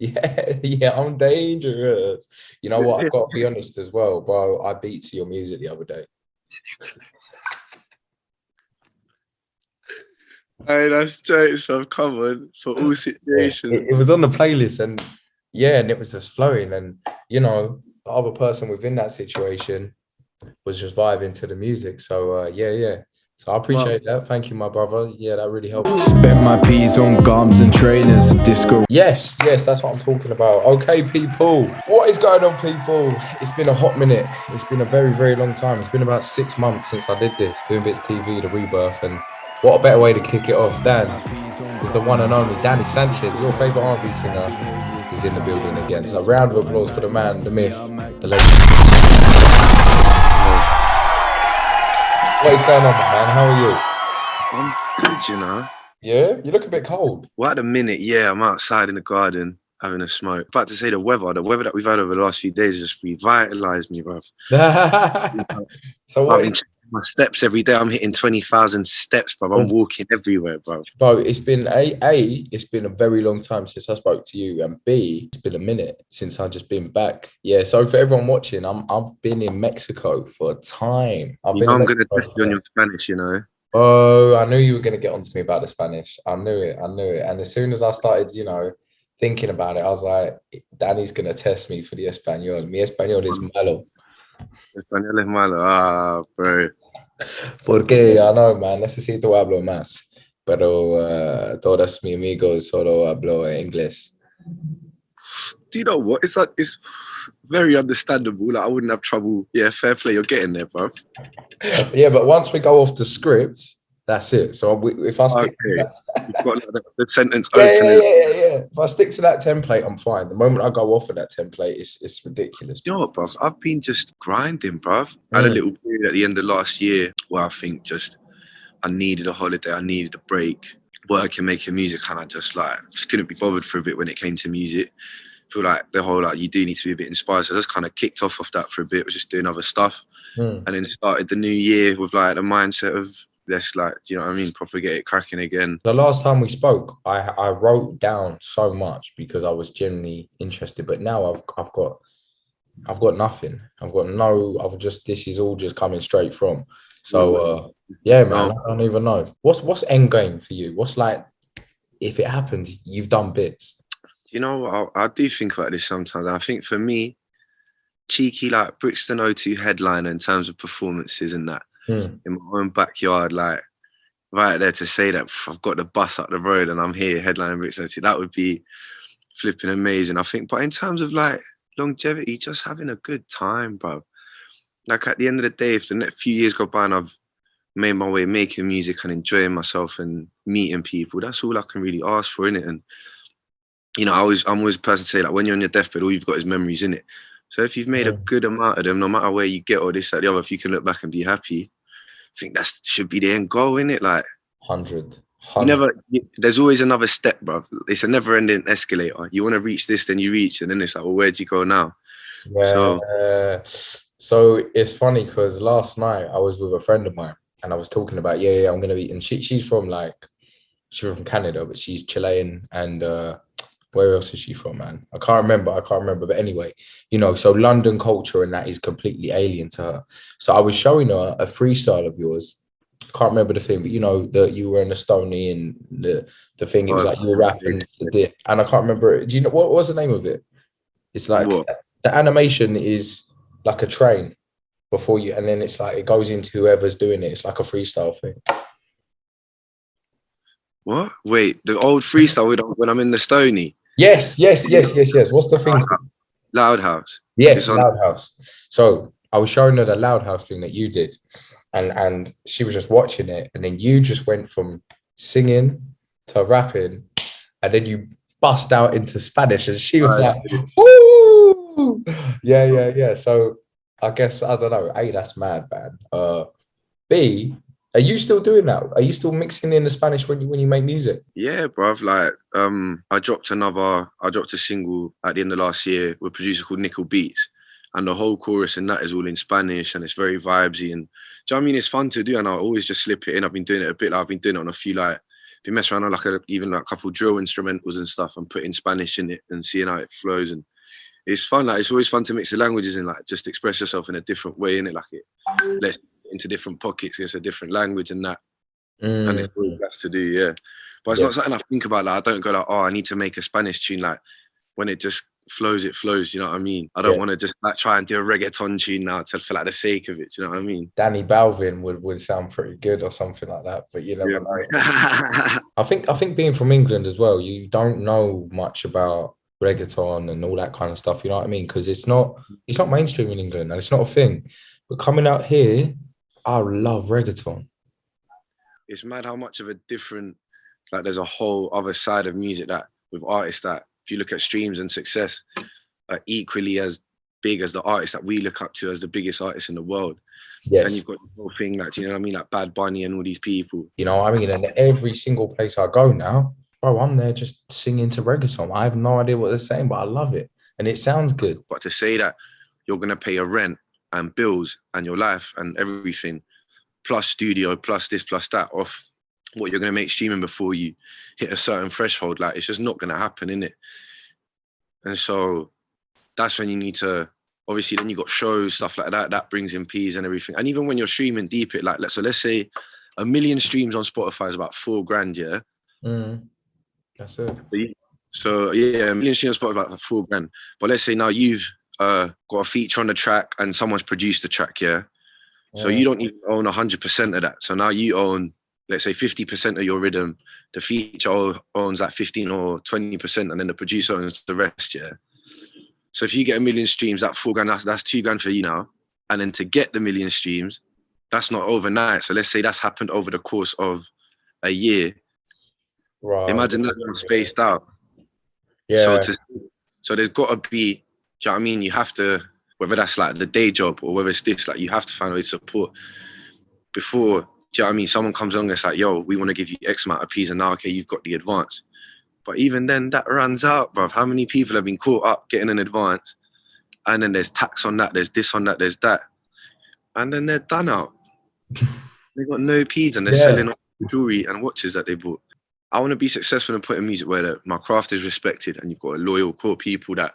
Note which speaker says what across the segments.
Speaker 1: Yeah, yeah, I'm dangerous. You know what? I've got to be honest as well, bro. I beat to your music the other day.
Speaker 2: Hey, that's jokes, fam. Come on, for all
Speaker 1: Yeah,
Speaker 2: situations.
Speaker 1: it was on the playlist, and yeah, and it was just flowing, and the other person within that situation was just vibing to the music. So yeah, yeah. So I
Speaker 2: Well,
Speaker 1: appreciate that. Thank you, my brother. Yeah, that really helped.
Speaker 3: Spent my peas on gums and trainers, disco.
Speaker 1: Yes, yes, that's what I'm talking about. Okay, people. What is going on, people? It's been a hot minute. It's been a very, very long time. It's been about 6 months since I did this, Doing Bits TV, the rebirth. And what a better way to kick it off, Dan, with the one and only Danny Sanchez, your favorite R&B singer, is in the building again. So a round of applause for the man, the myth, the legend. What is going on, man? How are you?
Speaker 2: I'm good, you know.
Speaker 1: Yeah, you look a bit cold.
Speaker 2: Well, at the minute, yeah, I'm outside in the garden having a smoke. About to say the weather that we've had over the last few days has just revitalized me, bro.
Speaker 1: So
Speaker 2: I've
Speaker 1: what?
Speaker 2: been checking my steps every day. I'm hitting 20,000 steps, bro. I'm walking everywhere, bro.
Speaker 1: Bro, it's been it's been a very long time since I spoke to you, and B, it's been a minute since I've just been back. Yeah, so for everyone watching, I've been in Mexico for a time. I've
Speaker 2: You
Speaker 1: been
Speaker 2: know,
Speaker 1: in
Speaker 2: I'm gonna
Speaker 1: Mexico
Speaker 2: test you on your Spanish, you know.
Speaker 1: Oh, I knew you were gonna get on to me about the Spanish. I knew it, I knew it. And as soon as I started, thinking about it, I was like, Danny's gonna test me for the Espanol. Mi Espanol is malo.
Speaker 2: Español es malo. Ah, bro.
Speaker 1: Porque I know, man, necesito hablo más. Pero todos mis amigos solo hablo inglés.
Speaker 2: Do you know what? It's very understandable. Like I wouldn't have trouble. Yeah, fair play. You're getting there, bro.
Speaker 1: Yeah, but once we go off the script, that's it. So if I stick to
Speaker 2: Okay.
Speaker 1: that,
Speaker 2: You've got the sentence
Speaker 1: yeah,
Speaker 2: opening.
Speaker 1: yeah. If I stick to that template, I'm fine. The moment I go off of that template, it's ridiculous.
Speaker 2: You know what, bruv? I've been just grinding, bruv. I had a little period at the end of last year where I think just I needed a holiday, I needed a break, working, making music, and I just couldn't be bothered for a bit when it came to music. I feel like the whole you do need to be a bit inspired. So I just kind of kicked off that for a bit, was just doing other stuff. And then started the new year with the mindset of let's do you know what I mean, proper get it cracking again.
Speaker 1: The last time we spoke, I wrote down so much because I was genuinely interested. But now I've got nothing. This is all just coming straight from. So yeah, man, I don't even know. What's end game for you? What's if it happens, you've done bits.
Speaker 2: You know, I do think about this sometimes. I think for me, cheeky Brixton O2 headliner in terms of performances and that in my own backyard, right there to say that I've got the bus up the road and I'm here headlining Brixton O2, that would be flipping amazing, I think. But in terms of longevity, just having a good time, bro. At the end of the day, if the next few years go by and I've made my way making music and enjoying myself and meeting people, that's all I can really ask for, innit? And I'm always a person to say when you're on your deathbed, all you've got is memories, innit? So if you've made a good amount of them, no matter where you get or this, that, the other, if you can look back and be happy, I think that should be the end goal, innit?
Speaker 1: 100.
Speaker 2: There's always another step, bro. It's a never-ending escalator. You want to reach this, then you reach, and then it's well, where'd you go now?
Speaker 1: Yeah. So it's funny because last night I was with a friend of mine and I was talking about, I'm gonna be, and she's from Canada, but she's Chilean, and where else is she from, man? I can't remember. But anyway, so London culture and that is completely alien to her. So I was showing her a freestyle of yours. Can't remember the thing, but that you were in a Stony and the thing. It was you were rapping, and I can't remember. Do you know what was the name of it? It's the animation is like a train before you, and then it's it goes into whoever's doing it. It's like a freestyle thing.
Speaker 2: What? Wait, the old freestyle when I'm in the Stony.
Speaker 1: Yes. What's the thing?
Speaker 2: Loud House.
Speaker 1: Yes, Loud House. So I was showing her the Loud House thing that you did, and she was just watching it, and then you just went from singing to rapping, and then you bust out into Spanish, and she was "Woo!" Yeah. So I guess I don't know. A, that's mad, man. B, are you still doing that? Are you still mixing in the Spanish when you make music?
Speaker 2: Yeah, bruv. I dropped a single at the end of last year with a producer called Nickel Beats, and the whole chorus and that is all in Spanish, and it's very vibesy. And do you know what I mean? It's fun to do, and I always just slip it in. I've been doing it a bit. I've been doing it on a few if you mess around on even a couple drill instrumentals and stuff and putting Spanish in it and seeing how it flows, and it's fun. Like it's always fun to mix the languages and like just express yourself in a different way in it. Like it lets into different pockets. It's a different language and that, and it's always best to do. Yeah, but it's not something I think about. Like I don't go like, oh, I need to make a Spanish tune. Like when it just flows, it flows. You know what I mean? I don't want to just like try and do a reggaeton tune now for like the sake of it. You know what I mean?
Speaker 1: Danny Balvin would sound pretty good or something like that, but you never know. I think being from England as well, you don't know much about reggaeton and all that kind of stuff. You know what I mean? Because it's not mainstream in England and it's not a thing. But coming out here, I love reggaeton.
Speaker 2: It's mad how much of a different, like there's a whole other side of music that with artists that if you look at streams and success are equally as big as the artists that we look up to as the biggest artists in the world. Yes. And you've got the whole thing like, you know what I mean? Like Bad Bunny and all these people.
Speaker 1: You know what I mean? And every single place I go now, bro, I'm there just singing to reggaeton. I have no idea what they're saying, but I love it. And it sounds good.
Speaker 2: But to say that you're going to pay your rent and bills and your life and everything, plus studio, plus this, plus that, off what you're going to make streaming before you hit a certain threshold, like it's just not going to happen, innit? And so that's when you need to, obviously then you got shows, stuff like that, that brings in P's and everything. And even when you're streaming deep, it like, so let's say 1 million streams on Spotify is about $4,000, yeah?
Speaker 1: That's it.
Speaker 2: So yeah, 1 million streams on Spotify about $4,000. But let's say now you've got a feature on the track and someone's produced the track, yeah? So you don't even own 100% of that. So now you own, let's say 50% of your rhythm, the feature owns like 15 or 20%, and then the producer owns the rest, yeah? So if you get 1 million streams, that $4,000, that's $2,000 for you now. And then to get the 1 million streams, that's not overnight. So let's say that's happened over the course of a year. Right. Imagine that spaced out. Yeah. So there's got to be, do you know what I mean? You have to, whether that's like the day job or whether it's this, like you have to find a way to support before, do you know what I mean? Someone comes along and it's like, yo, we want to give you X amount of P's and now, okay, you've got the advance. But even then, that runs out, bruv. How many people have been caught up getting an advance? And then there's tax on that, there's this on that, there's that. And then they're done out. They've got no P's and they're selling jewelry and watches that they bought. I want to be successful in putting music where my craft is respected and you've got a loyal core people that,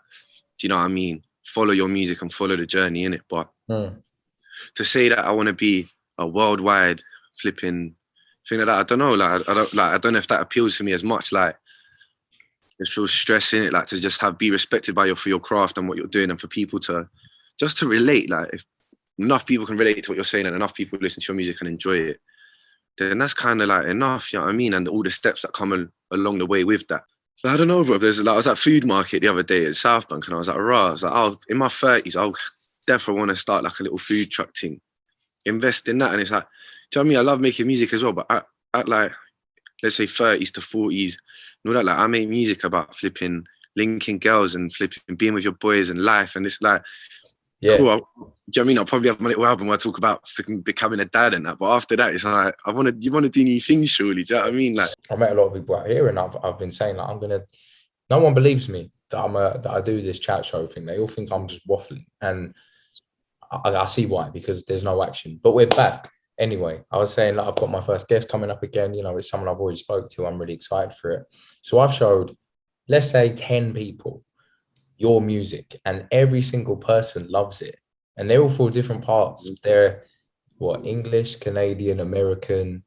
Speaker 2: do you know what I mean, follow your music and follow the journey in it. But to say that I want to be a worldwide flipping thing like that, I don't know. I don't know if that appeals to me as much. Like, just feel stress in it, like to just be respected for your craft and what you're doing, and for people to just to relate. Like if enough people can relate to what you're saying and enough people listen to your music and enjoy it, then that's kind of like enough, you know what I mean? And all the steps that come along the way with that. But I don't know, bro. I was at food market the other day at Southbank, and I was like, I was like, oh, in my 30s, I'll definitely want to start like a little food truck thing, invest in that. And it's like, do you know what I mean? I love making music as well, but at like, let's say 30s to 40s, and all that, like I make music about flipping, linking girls and flipping, being with your boys and life. And it's like, cool. Do you know what I mean? I'll probably have my little album where I talk about becoming a dad and that. But after that, it's like, you want to do new things, surely. Do you know what I mean? Like,
Speaker 1: I met a lot of people out here and I've been saying like, no one believes me that I do this chat show thing. They all think I'm just waffling. And I see why, because there's no action. But we're back. Anyway, I was saying that I've got my first guest coming up again. You know, it's someone I've already spoke to. I'm really excited for it. So I've showed, let's say 10 people your music, and every single person loves it. And they're all for different parts. They're English, Canadian, American,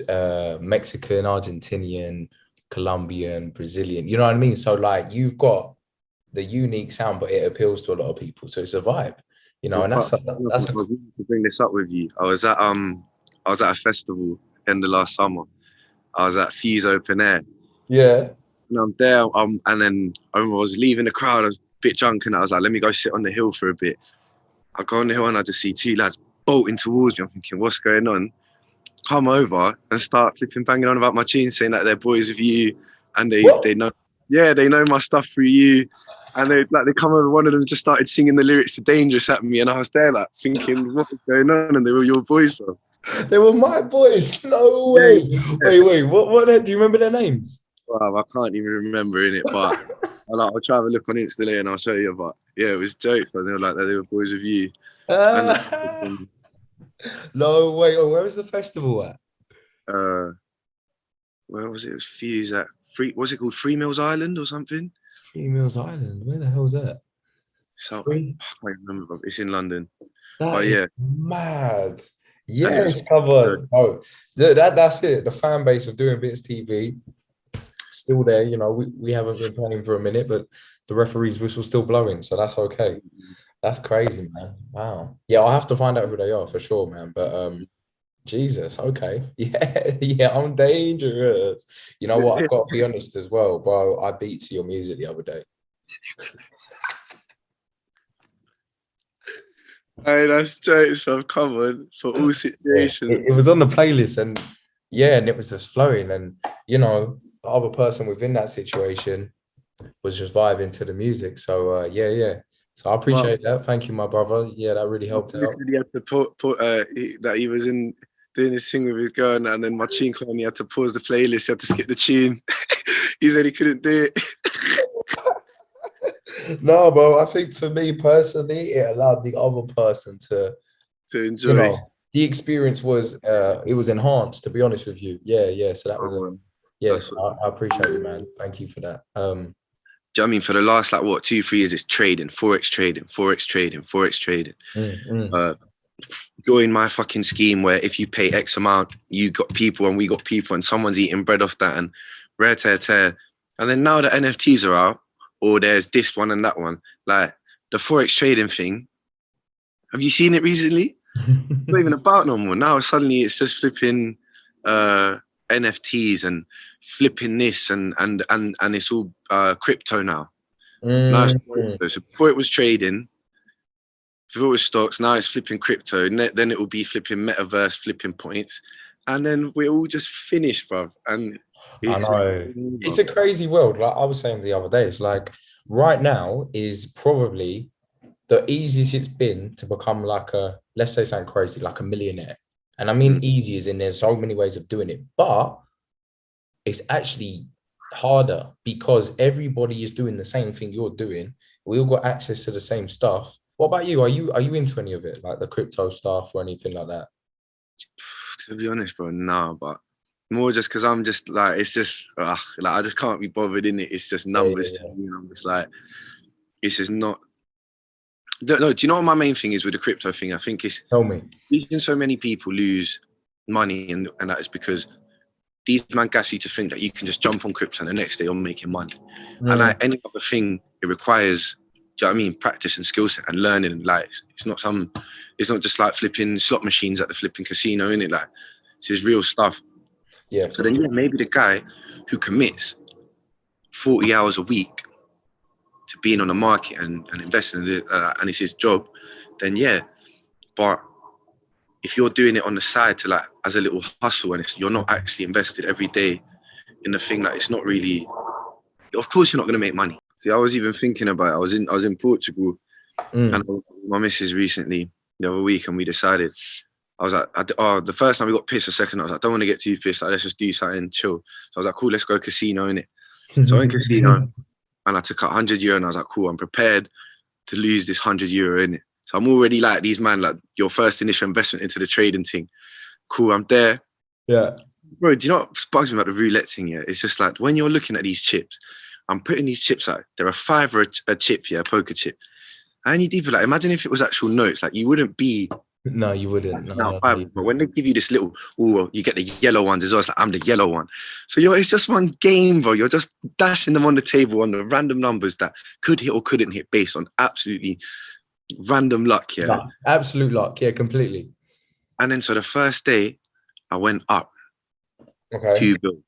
Speaker 1: Mexican, Argentinian, Colombian, Brazilian. You know what I mean? So like you've got the unique sound, but it appeals to a lot of people. So it's a vibe. You know, and that's
Speaker 2: to bring this up with you. I was at a festival end of last summer. I was at Fuse Open Air.
Speaker 1: Yeah.
Speaker 2: And I'm there, and then I was leaving the crowd. I was a bit drunk, and I was like, let me go sit on the hill for a bit. I go on the hill and I just see two lads bolting towards me. I'm thinking, what's going on? Come over and start flipping, banging on about my tune, saying that they're boys with you, and they know, they know my stuff through you. And they come over, one of them just started singing the lyrics to Dangerous at me, and I was there like thinking, what was going on? And they were your boys, bro.
Speaker 1: They were my boys. No way. Yeah. Wait. What do you remember their names?
Speaker 2: Well, I can't even remember it, but I'll try to have a look on Insta later and I'll show you. But yeah, it was jokes, but they were like, they were boys with you.
Speaker 1: No way. Oh, where was the festival at?
Speaker 2: where was it? It was Fuse at was it called Three Mills Island or something?
Speaker 1: Three Mills Island. Where the hell's that?
Speaker 2: So
Speaker 1: Free?
Speaker 2: I can't remember. It's in London.
Speaker 1: That
Speaker 2: But
Speaker 1: is
Speaker 2: yeah,
Speaker 1: mad.
Speaker 2: and it was
Speaker 1: Yes, come on. Oh, that's it. The fan base of Doing Bits TV still there. You know, we haven't been playing for a minute, but the referee's whistle still blowing, so that's okay. That's crazy, man. Wow. Yeah, I'll have to find out who they are for sure, man. But Jesus, okay. Yeah, yeah, I'm dangerous. You know what? I've got to be honest as well, bro. I beat to your music the other day.
Speaker 2: Hey, that's jokes, fam. Come on, for all situations.
Speaker 1: Yeah, it was on the playlist, and yeah, and it was just flowing, and you know, the other person within that situation was just vibing to the music. So yeah. So I appreciate that. Thank you, my brother. Yeah, that really helped out.
Speaker 2: He had to that he was in doing this thing with his girl, and then my tune came. He had to pause the playlist. He had to skip the tune. He said he couldn't do it.
Speaker 1: No, bro. I think for me personally, it allowed the other person to
Speaker 2: enjoy.
Speaker 1: You know, the experience was it was enhanced. To be honest with you, yeah. So that was yes. I appreciate you, man. Thank you for that.
Speaker 2: Do you know what I mean? For the last 2-3 years, it's trading, forex trading. Join my fucking scheme where if you pay X amount, you got people and we got people, and someone's eating bread off that, and rare tear. And then now the NFTs are out, or there's this one and that one. Like the forex trading thing. Have you seen it recently? It's not even about no more. Now suddenly it's just flipping NFTs and flipping this and it's all crypto now. Now it's crypto. So before it was trading, before it was stocks, now it's flipping crypto. Then it will be flipping metaverse, flipping points, and then we're all just finished, bruv. And
Speaker 1: I know it's a crazy world. Like I was saying the other day, it's like right now is probably the easiest it's been to become like let's say something crazy, like a millionaire. And I mean easy as in there's so many ways of doing it, but it's actually harder because everybody is doing the same thing you're doing. We all got access to the same stuff. What about you? Are you into any of it, like the crypto stuff or anything like that?
Speaker 2: To be honest, bro, no, but more just because I'm just like, it's just like I just can't be bothered in it. It's just numbers to me. I'm just like, it's just not. No, do you know what my main thing is with the crypto thing? I think it's
Speaker 1: tell me.
Speaker 2: Reason so many people lose money and that is because these man gas you to think that you can just jump on crypto and the next day you're making money. And like any other thing, it requires, do you know what I mean, practice and skill set and learning. And like it's not just like flipping slot machines at the flipping casino, innit? Like it's his real stuff.
Speaker 1: Yeah.
Speaker 2: So then maybe the guy who commits 40 hours a week to being on the market and investing in it, and it's his job, then but if you're doing it on the side to like as a little hustle and you're not actually invested every day in the thing, that it's not really, of course you're not going to make money. See, I was even thinking about it. I was in Portugal and my missus recently the other week, and we decided, I was like, the first time we got pissed, the second I was like, I don't want to get too pissed, like let's just do something chill. So I was like, cool, let's go casino, innit? So I went casino and I took out €100 and I was like, cool, I'm prepared to lose this €100 in it. So I'm already like these man, like your first initial investment into the trading thing. Cool, I'm there.
Speaker 1: Yeah.
Speaker 2: Bro, do you know what bugs me about the roulette thing? Yeah, it's just like when you're looking at these chips, I'm putting these chips out. There are $5 a chip, a poker chip. And you deeper, like imagine if it was actual notes, like you wouldn't be.
Speaker 1: No, you wouldn't. No,
Speaker 2: but when they give you this little, you get the yellow ones as well. It's like I'm the yellow one. So it's just one game, bro. You're just dashing them on the table on the random numbers that could hit or couldn't hit based on absolutely random luck. Yeah,
Speaker 1: no, absolute luck. Yeah, completely.
Speaker 2: And then so the first day, I went up.
Speaker 1: Okay.
Speaker 2: 2 bill.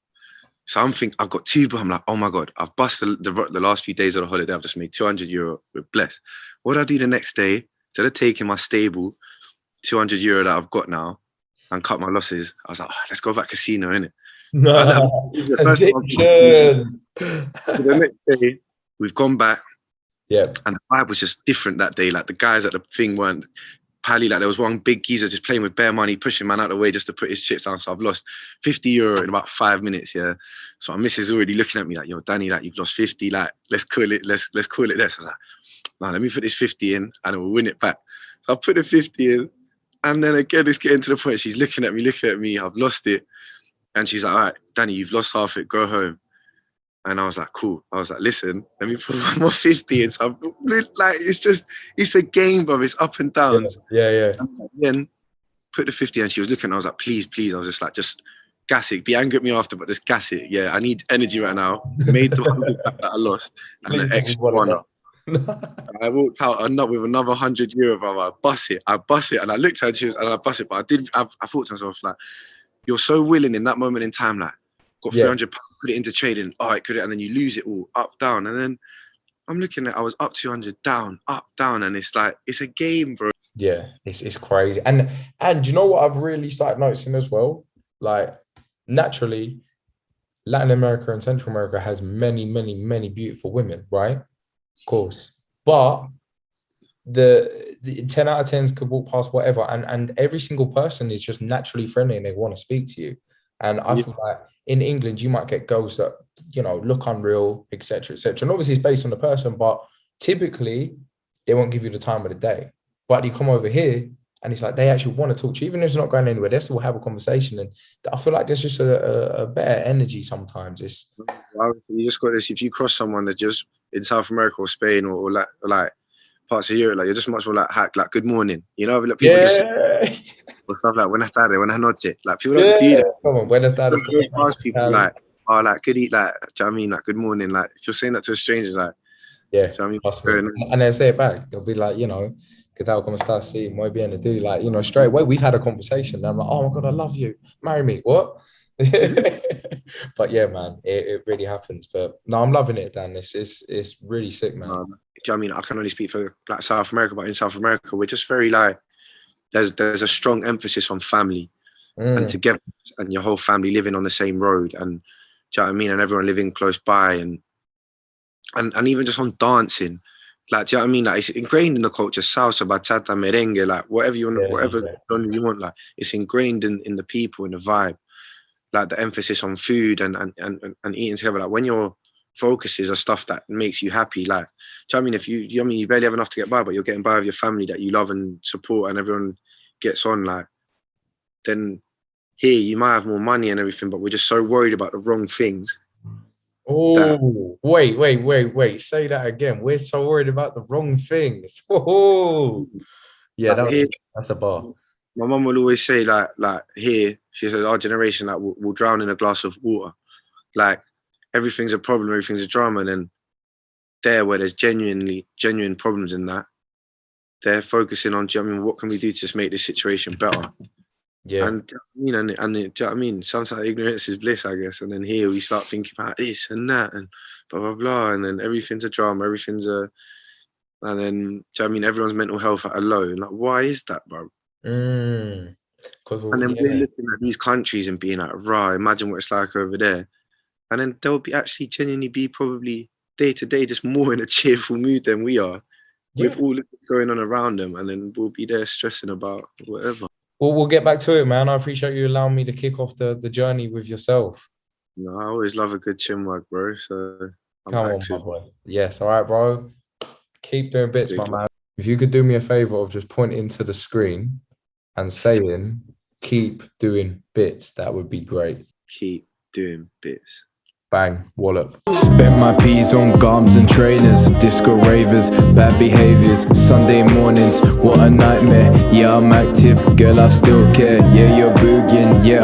Speaker 2: So I'm thinking I've got 2 bill. I'm like, oh my god, I've busted the last few days of the holiday. I've just made €200. We're blessed. What do I do the next day? Instead of taking my stable €200 that I've got now and cut my losses, I was like, let's go back casino, innit?
Speaker 1: No,
Speaker 2: the next day, we've gone back.
Speaker 1: Yeah.
Speaker 2: And the vibe was just different that day. Like the guys at the thing weren't pally. Like there was one big geezer just playing with bare money, pushing man out of the way just to put his chips down. So I've lost €50 in about 5 minutes. Yeah. So my missus is already looking at me like, yo, Danny, like you've lost 50. Like let's call it this. I was like, no, let me put this 50 in and we'll win it back. So I put the 50 in. And then again, it's getting to the point she's looking at me, I've lost it. And she's like, all right, Danny, you've lost half it, go home. And I was like, cool. I was like, listen, let me put one more 50 in. So like, it's a game, bro. It's up and downs.
Speaker 1: Yeah.
Speaker 2: And then put the 50 and she was looking. I was like, please. I was just like, just gas it. Be angry at me after, but just gas it. Yeah, I need energy right now. Made the 100 back that I lost. And the extra one up. I walked out with another €100, bro. I bust it. And I looked at her and I bust it. But I thought to myself, like, you're so willing in that moment in time, like, got £300, put it into trading. All right, and then you lose it all, up, down. And then I'm looking at, I was up 200, down, up, down. And it's like, it's a game, bro.
Speaker 1: Yeah, it's crazy. And you know what I've really started noticing as well? Like, naturally, Latin America and Central America has many, many, many beautiful women, right? Of course. But the 10 out of 10s could walk past whatever, and every single person is just naturally friendly and they want to speak to you. And I feel like in England, you might get girls that, you know, look unreal, etc., etc. And obviously it's based on the person, but typically they won't give you the time of the day. But you come over here and it's like they actually want to talk to you, even if it's not going anywhere, they still have a conversation. And I feel like there's just a better energy sometimes.
Speaker 2: You just got this, if you cross someone that just in South America or Spain or like parts of Europe, like you're just much more like hack, like good morning. You know, like people just or stuff like buenas tardes, buenas noches. Like people don't do that.
Speaker 1: Come on, buenas tardes.
Speaker 2: People like, oh, like good eat, like, do you know what I mean? Like good morning. Like if you're saying that to a stranger, like,
Speaker 1: yeah,
Speaker 2: do you know what I mean?
Speaker 1: And they'll say it back. They'll be like, you know, ¿qué tal? ¿Cómo estás? Sí, muy bien. To do like, you know, straight away we've had a conversation. And I'm like, oh my god, I love you. Marry me. What? But yeah, man, it really happens. But no, I'm loving it, Dan. It's really sick, man.
Speaker 2: Do you know what I mean? I can only speak for like South America, but in South America, we're just very like, there's a strong emphasis on family and together, and your whole family living on the same road, and do you know what I mean? And everyone living close by, and even just on dancing, like, do you know what I mean? Like it's ingrained in the culture, salsa, bachata, merengue, like whatever you want, whatever you want, like it's ingrained in the people, in the vibe, like the emphasis on food and eating together. Like when your focuses are stuff that makes you happy, like, do you know what I mean? If you barely have enough to get by, but you're getting by with your family that you love and support, and everyone gets on, like, then here you might have more money and everything, but we're just so worried about the wrong things.
Speaker 1: Oh, wait. Say that again. We're so worried about the wrong things. Oh, yeah,
Speaker 2: like
Speaker 1: that's a bar.
Speaker 2: My mum will always say, like here, she says, our generation, like, will drown in a glass of water. Like, everything's a problem, everything's a drama. And then there, where there's genuine problems in that, they're focusing on, do you know what I mean, what can we do to just make this situation better?
Speaker 1: Yeah.
Speaker 2: And, you know, do you know what I mean? Sometimes ignorance is bliss, I guess. And then here we start thinking about this and that and blah, blah, blah. And then everything's a drama, and then, do you know what I mean? Everyone's mental health at a low. And like, why is that, bro?
Speaker 1: And
Speaker 2: then we're looking at these countries and being like, rah, imagine what it's like over there. And then they'll be actually genuinely be probably day to day just more in a cheerful mood than we are, with all going on around them. And then we'll be there stressing about whatever.
Speaker 1: Well, we'll get back to it, man. I appreciate you allowing me to kick off the journey with yourself.
Speaker 2: No, I always love a good chin work, bro. So
Speaker 1: come on, my boy. Yes, all right, bro. Keep doing bits, my man. If you could do me a favor of just pointing to the screen and saying, keep doing bits, that would be great.
Speaker 2: Keep doing bits.
Speaker 1: Bang, wallop.
Speaker 3: Spent my P's on garms and trainers, disco ravers, bad behaviors, Sunday mornings, what a nightmare. Yeah, I'm active, girl, I still care. Yeah, you're boogieing, yeah.